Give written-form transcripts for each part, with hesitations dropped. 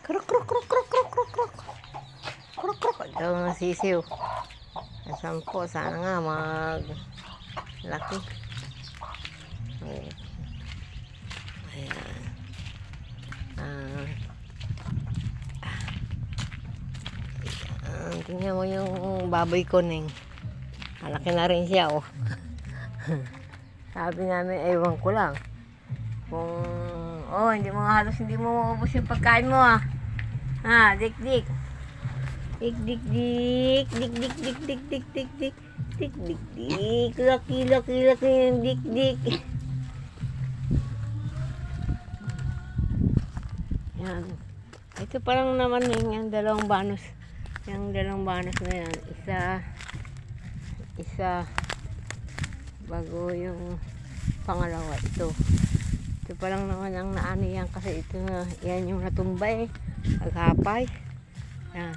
Krok, krok, krok, krok, krok, krok, krok. Krok, krok. Ito ang sisiw. Sampo, sana nga laki. Ayan. Tingnan mo yung baboy ko, Neng. Malaki na rin siya, oh. Sabi namin, ewan ko lang. Kung, hindi mo maubos yung pagkain mo, ah. Ha, dik, dik. Dik, dik, dik. Dik, dik, dik, dik, dik, dik, dik. Dik, dik, dik. Laki, laki, laki yung dik, dik. Yan. Ito parang naman yung dalawang banos. Yung dalawang banos na yan. Isa. Bago yung pangalawa. Ito pa lang naman ang naano yan. Kasi ito na, yan yung natumbay. Naghapay. Yan.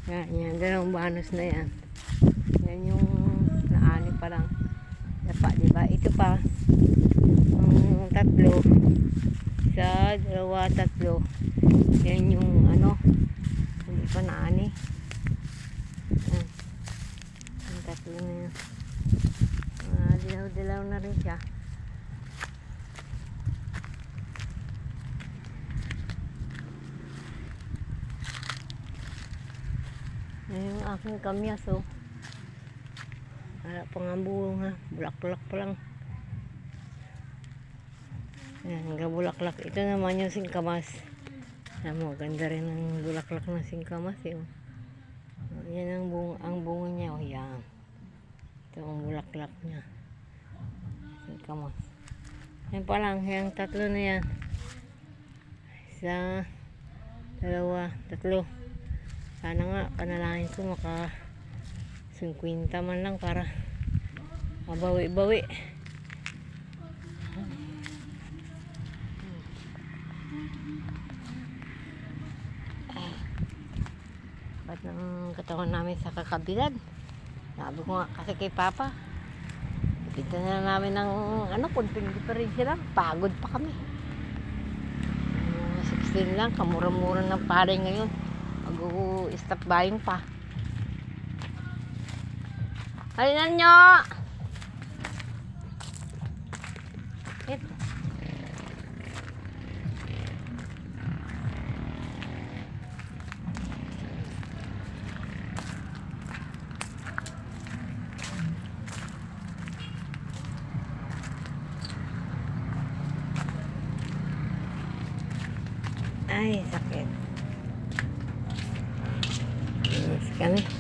Yan. Dalawang banos na yan. Yan yung naani pa lang. Diba? Ito pa. Tatlo. Isa, dalawa, tatlo. Yan yung hindi pa naani. Yan. Yung tatlo na yan. Dilaw-dilaw na rin siya. Yan yung aking kamyas, oh. Wala pa nga bunga. Bulak-bulak pa lang. Yan, bulaklak. Ito naman yung singkamas. Alam mo, ganda rin ang bulaklak ng singkamas, eh. Yan ang bunga niya, oh. Yan. Ito ang bulaklak niya. Singkamas. Yan pa lang, yung tatlo na yan. Isa, dalawa, tatlo. Sana nga, panalangin ko 50 man lang para mabawi-bawi. Ba't ng katawan namin sa kakabilad? Sabi ko nga kasi kay Papa, ipita na namin ng kunting diferensya lang. Pagod pa kami. 16 lang, kamura-mura ng palay ngayon. Mag-stop buying pa. Halinan nyo! Ito. Ay, sakit. Kami.